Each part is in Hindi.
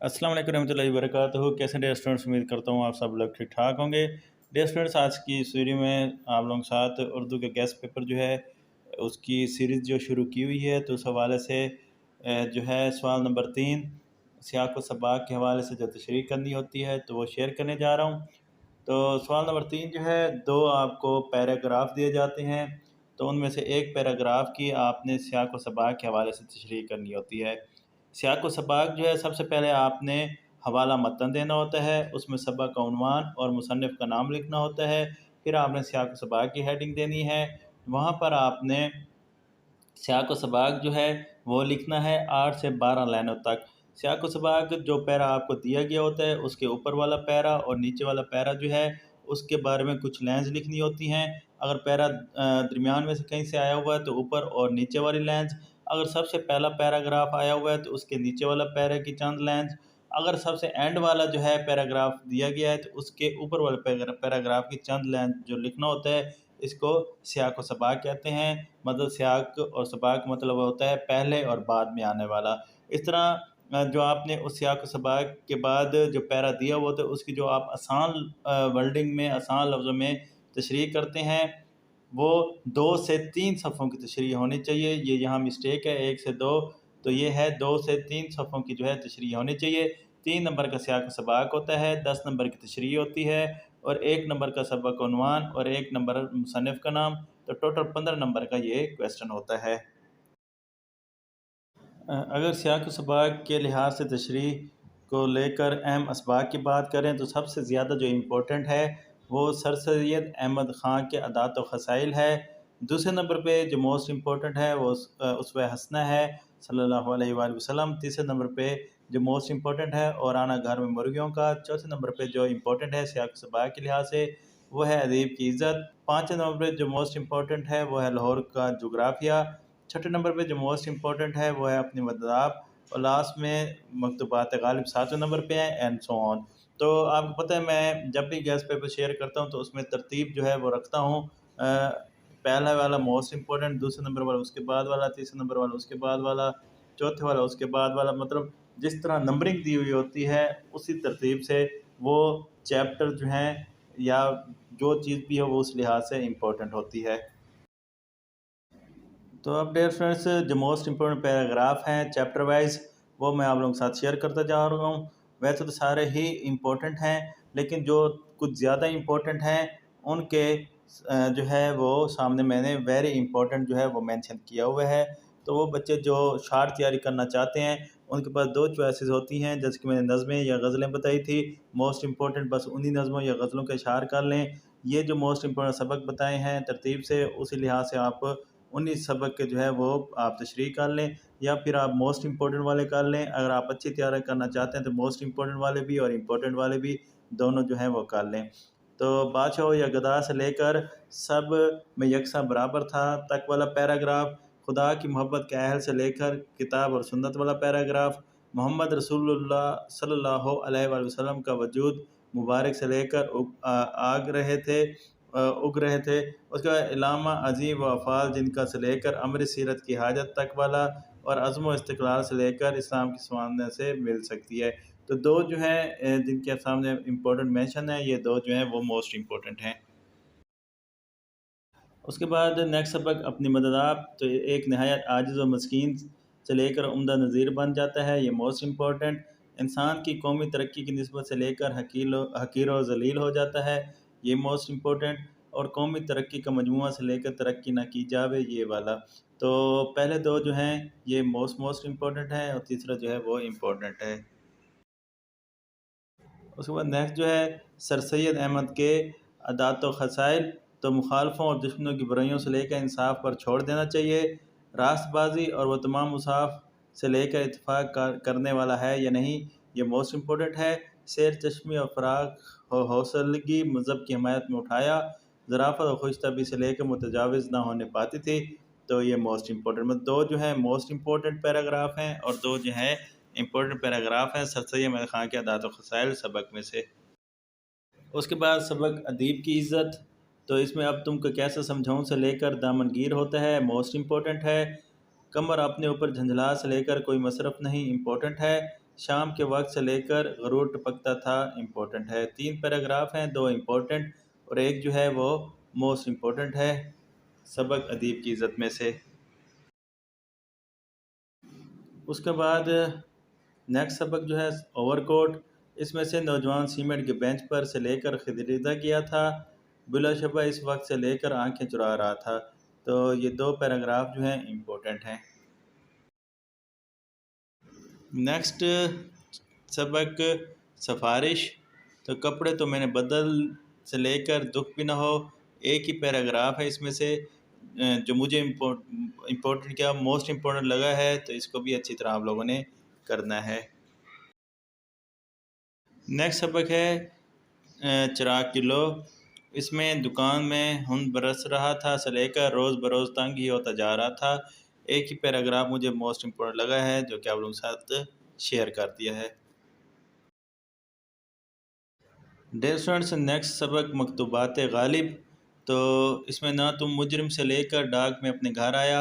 अस्सलाम वालेकुम रहमतुल्लाहि वबरकातुहू। कैसे डे स्टूडेंट्स, उम्मीद करता हूँ आप सब लोग ठीक ठाक होंगे। डे स्टूडेंट्स, आज की इस वीडियो में आप लोगों के साथ उर्दू के गेस्ट पेपर जो है उसकी सीरीज़ जो शुरू की हुई है, तो उस हवाले से जो है सवाल नंबर 3 सियाक व सबाक के हवाले से जो तशरीह करनी होती है तो वो शेयर करने जा रहा हूँ। तो सवाल नंबर 3 जो है, दो आपको पैराग्राफ दिए जाते हैं, तो उनमें से एक पैराग्राफ की आपने सियाक व सबाक के हवाले से तशरीह करनी होती है। सियाक व सबाक जो है, सबसे पहले आपने हवाला मतन देना होता है, उसमें सबक का उन्वान और मुसन्निफ़ का नाम लिखना होता है। फिर आपने सियाक व सबाक की हेडिंग देनी है। वहाँ पर आपने सियाक व सबाक जो है वो लिखना है 8 से 12 लाइनों तक। सियाक व सबाक जो पैरा आपको दिया गया होता है, उसके ऊपर वाला पैरा और नीचे वाला पैरा जो है उसके बारे में कुछ लाइन्स लिखनी होती हैं। अगर पैरा दरमियान में से कहीं से आया हुआ है तो ऊपर और नीचे वाली लाइन्स, अगर सबसे पहला पैराग्राफ आया हुआ है तो उसके नीचे वाला पैरा की चंद लाइन्स, अगर सबसे एंड वाला जो है पैराग्राफ दिया गया है तो उसके ऊपर वाले पैराग्राफ की चंद लाइन जो लिखना होता है, इसको सियाक व सबाक कहते हैं। मतलब सियाक और सबाक मतलब होता है पहले और बाद में आने वाला। इस तरह जो आपने उस सियाक व सबाक के बाद जो पैरा दिया हुआ होता है उसकी जो आप आसान वर्डिंग में, आसान लफ्ज़ों में तशरीह करते हैं, वो 2 से 3 सफ़ों की तशरीह होनी चाहिए। ये यहाँ मिस्टेक है, 1 से 2, तो ये है 2 से 3 सफ़ों की जो है तशरीह होनी चाहिए। 3 नंबर का सियाक व सबाक होता है, 10 नंबर की तशरीह होती है और 1 नंबर का सबक उन्वान और 1 नंबर मुसन्निफ़ का नाम, तो टोटल 15 नंबर का ये क्वेश्चन होता है। अगर सियाक व सबाक के लिहाज से तशरीह को लेकर अहम असबाक की बात करें तो सबसे ज़्यादा जो इम्पोर्टेंट है वो सर सैयद अहमद ख़ान के अदात व ख़साइल है। दूसरे नंबर पे जो मोस्ट इम्पोर्टेंट है वो उसवे हसना है सल्लल्लाहु अलैहि वसल्लम। तीसरे नंबर पे जो मोस्ट इम्पोर्टेंट है और आना घर में मुर्गियों का। चौथे नंबर पे जो इम्पोर्टेंट है सियाक व सबाक के लिहाज से वो है अदीब की इज़्ज़त। पाँचवें नंबर पे जो मोस्ट इम्पोर्टेंट है वो है लाहौर का जोग्राफिया। छठे नंबर पे जो मोस्ट इम्पोर्टेंट है वो है अपनी मददाब। और लास्ट में मकतूबात गालिब 7वें नंबर पे है एंड सो ऑन। तो आपको पता है, मैं जब भी गैस पेपर शेयर करता हूँ तो उसमें तरतीब जो है वो रखता हूँ। पहला वाला मोस्ट इम्पोर्टेंट, दूसरे नंबर वाला उसके बाद वाला, तीसरे नंबर वाला उसके बाद वाला, चौथे वाला उसके बाद वाला। मतलब जिस तरह नंबरिंग दी हुई होती है उसी तरतीब से वो चैप्टर जो हैं या जो चीज़ भी है वो उस लिहाज से इम्पोर्टेंट होती है। तो अब डियर फ्रेंड्स, जो मोस्ट इम्पोर्टेंट पैराग्राफ हैं चैप्टर वाइज वो मैं आप लोगों के साथ शेयर करता जा रहा हूँ। वैसे तो सारे ही इम्पोर्टेंट हैं, लेकिन जो कुछ ज़्यादा इम्पोर्टेंट हैं उनके जो है वो सामने मैंने वेरी इम्पोर्टेंट जो है वो मेंशन किया हुआ है। तो वो बच्चे जो शार्ट तैयारी करना चाहते हैं उनके पास दो चॉइसेस होती हैं, जैसे कि मैंने नज़में या गज़लें बताई थी। मोस्ट इम्पोर्टेंट बस उन्हीं नज़मों या गज़लों के इशार कर लें। ये जो मोस्ट इम्पोर्टेंट सबक बताए हैं तरतीब से, उसी लिहाज से आप 19 सबक के जो है वो आप तशरीह कर लें, या फिर आप मोस्ट इम्पोर्टेंट वाले कर लें। अगर आप अच्छी तैयारी करना चाहते हैं तो मोस्ट इम्पोर्टेंट वाले भी और इम्पोर्टेंट वाले भी दोनों जो हैं वो कर लें। तो बादशाह या गदा से लेकर सब में यकसा बराबर था तक वाला पैराग्राफ, खुदा की मोहब्बत के अहल से लेकर किताब और सुन्नत वाला पैराग्राफ, मोहम्मद रसूलुल्लाह सल्लल्लाहु अलैहि वसल्लम का वजूद मुबारक से लेकर उग रहे थे। उसके बाद इलामा अजीम व अफ़ाल जिनका से लेकर अमर सीरत की हाजत तक वाला, और अज़्म व इस्तिक़लाल से लेकर इस्लाम के सामने से मिल सकती है। तो दो जो हैं जिनके सामने इम्पोर्टेंट मेंशन है, ये दो जो हैं वो मोस्ट इम्पोर्टेंट हैं। उसके बाद नेक्स्ट सबक अपनी मदद आप, तो एक नहायत आजिज़ व मस्कीन से लेकर उम्दा नज़ीर बन जाता है, ये मोस्ट इम्पोर्टेंट। इंसान की कौमी तरक्की की निस्बत से लेकर हकीर व ज़लील हो जाता है, ये मोस्ट इम्पोर्टेंट। और कौमी तरक्की का मजमूआ से लेकर तरक्की ना की जावे, ये वाला। तो पहले दो जो हैं ये मोस्ट मोस्ट इम्पोर्टेंट हैं और तीसरा जो है वो इम्पोर्टेंट है। उसके बाद नेक्स्ट जो है सर सैयद अहमद के अदात व ख़साइल, तो मुखालफों और दुश्मनों की बुराइयों से लेकर इंसाफ पर छोड़ देना चाहिए। रास्तबाजी और वह तमाम मुसाफ से लेकर इत्तेफाक करने वाला है या नहीं, ये मोस्ट इम्पोर्टेंट है। शेर चश्मी और फ़राख हौसलगी मज़हब की हमायत में उठाया, ज़राफ़त और खुशतबी से लेकर मुतजाविज़ ना होने पाती थी, तो ये मोस्ट इम्पोर्टेंट। मतलब दो जो है मोस्ट इम्पोर्टेंट पैराग्राफ हैं और दो जो है इम्पोर्टेंट पैराग्राफ हैं सर सैयद अहमद ख़ान के अदात व ख़साइल सबक में से। उसके बाद सबक अदीब की इज़्ज़त, तो इसमें अब तुमको कैसे समझाऊँ से लेकर दामनगीर होता है, मोस्ट इम्पोर्टेंट है। कमर अपने ऊपर झंझला से लेकर कोई मसरफ़ नहीं, इम्पोर्टेंट है। शाम के वक्त से लेकर गरूर टपकता था इम्पोर्टेंट है। 3 पैराग्राफ हैं, 2 इम्पोर्टेंट और एक जो है वो मोस्ट इम्पोर्टेंट है सबक अदीब की इज़्ज़त में से। उसके बाद नेक्स्ट सबक जो है ओवरकोट, इसमें से नौजवान सीमेंट के बेंच पर से लेकर ख़रीदा गया था, बिलाशुबा इस वक्त से लेकर आंखें चुरा रहा था। तो ये 2 पैराग्राफ जो हैं इम्पोर्टेंट हैं। नेक्स्ट सबक सिफारिश, तो कपड़े तो मैंने बदल से लेकर दुख भी ना हो, एक ही पैराग्राफ है इसमें से। जो मुझे इम्पोर्टेंट क्या मोस्ट इम्पोर्टेंट लगा है, तो इसको भी अच्छी तरह आप लोगों ने करना है। नेक्स्ट सबक है चिराग की लो, इसमें दुकान में हुन बरस रहा था से लेकर रोज़ बरोज़ तंग ही होता जा रहा था। एक ही पैराग्राफ मुझे मोस्ट इम्पोर्टेंट लगा है जो कि आप लोगों के साथ शेयर कर दिया है। डियर स्टूडेंट्स, नेक्स्ट सबक मकतूबात गालिब, तो इसमें ना तुम मुजरिम से लेकर डाक में अपने घर आया,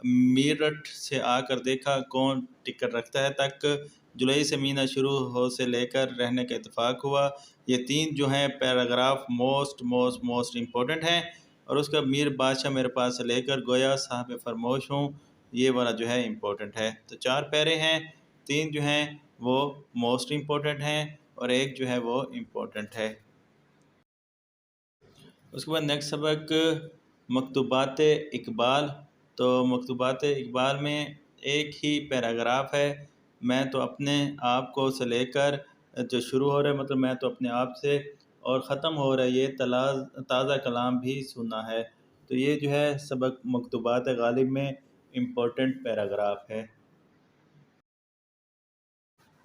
मीरठ से आकर देखा कौन टिकट रखता है तक, जुलाई से महीना शुरू हो से लेकर रहने का इत्तेफाक हुआ। ये 3 जो हैं paragraph most most most important हैं। और उसका मीर बादशाह मेरे पास से लेकर गोया साहब फरमोश हूँ, ये वाला जो है इम्पोर्टेंट है। तो 4 पैरे हैं, 3 जो हैं वो मोस्ट इम्पोर्टेंट हैं और एक जो है वो इम्पोर्टेंट है। उसके बाद नेक्स्ट सबक मकतूबात इकबाल, तो मकतूबात इकबाल में एक ही पैराग्राफ है। मैं तो अपने आप को से लेकर जो शुरू हो रहा है, मतलब मैं तो अपने आप से, और ख़त्म हो रहा है ये ताज़ा कलाम भी सुना है। तो ये जो है सबक मकतूबात गालिब में इम्पोर्टेंट पैराग्राफ है।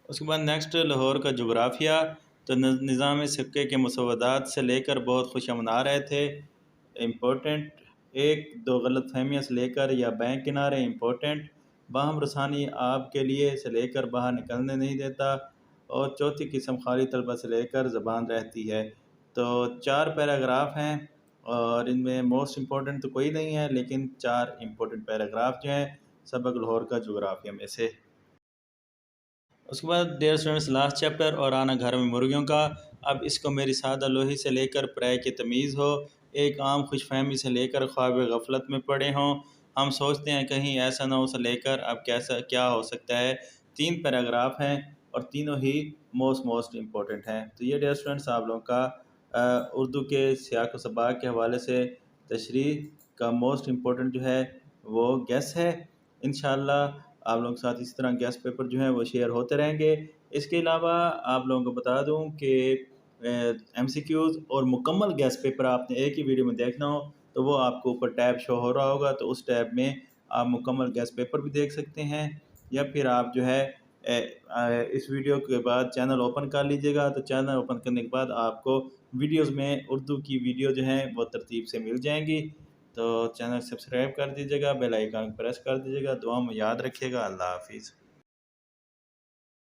उसके बाद नेक्स्ट लाहौर का जोग्राफिया, तो निज़ाम सिक्के के मसवदात से लेकर बहुत खुशियाँ मना रहे थे इम्पोर्टेंट, एक दो गलत फहमियाँ से लेकर या बैंक किनारे इम्पोर्टेंट, बाहम रसानी आपके लिए से लेकर बाहर निकलने नहीं देता, और चौथी किस्म खाली तलबा से लेकर ज़बान रहती है। तो 4 पैराग्राफ हैं और इनमें मोस्ट इम्पोर्टेंट तो कोई नहीं है, लेकिन 4 इम्पोर्टेंट पैराग्राफ जो हैं सबक लाहौर का जोग्राफिया में से। उसके बाद डियर स्टूडेंट्स लास्ट चैप्टर और आना घर में मुर्गियों का। अब इसको मेरी सादा लोही से लेकर प्राय की तमीज़ हो, एक आम खुशफहमी से लेकर ख्वाब गफलत में पड़े हों, हम सोचते हैं कहीं ऐसा ना हो से लेकर अब कैसा क्या हो सकता है। 3 पैराग्राफ हैं और तीनों ही मोस्ट मोस्ट इम्पोर्टेंट हैं। तो ये डियर स्टूडेंट्स आप लोगों का उर्दू के सियाक व सबाक के हवाले से तशरीह का मोस्ट इम्पोर्टेंट जो है वो गेस है। इंशाअल्लाह आप लोगों के साथ इस तरह गेस्ट पेपर जो हैं वो शेयर होते रहेंगे। इसके अलावा आप लोगों को बता दूं कि एमसीक्यूज़ और मुकम्मल गेस्ट पेपर आपने एक ही वीडियो में देखना हो तो वो आपको ऊपर टैब शो हो रहा होगा, तो उस टैब में आप मुकम्मल गेस्ट पेपर भी देख सकते हैं। या फिर आप जो है इस वीडियो के बाद चैनल ओपन कर लीजिएगा, तो चैनल ओपन करने के बाद आपको वीडियोस में उर्दू की वीडियो जो हैं वो तरतीब से मिल जाएंगी। तो चैनल सब्सक्राइब कर दीजिएगा, बेल आइकन प्रेस कर दीजिएगा। दुआ में याद रखिएगा। अल्लाह हाफिज़।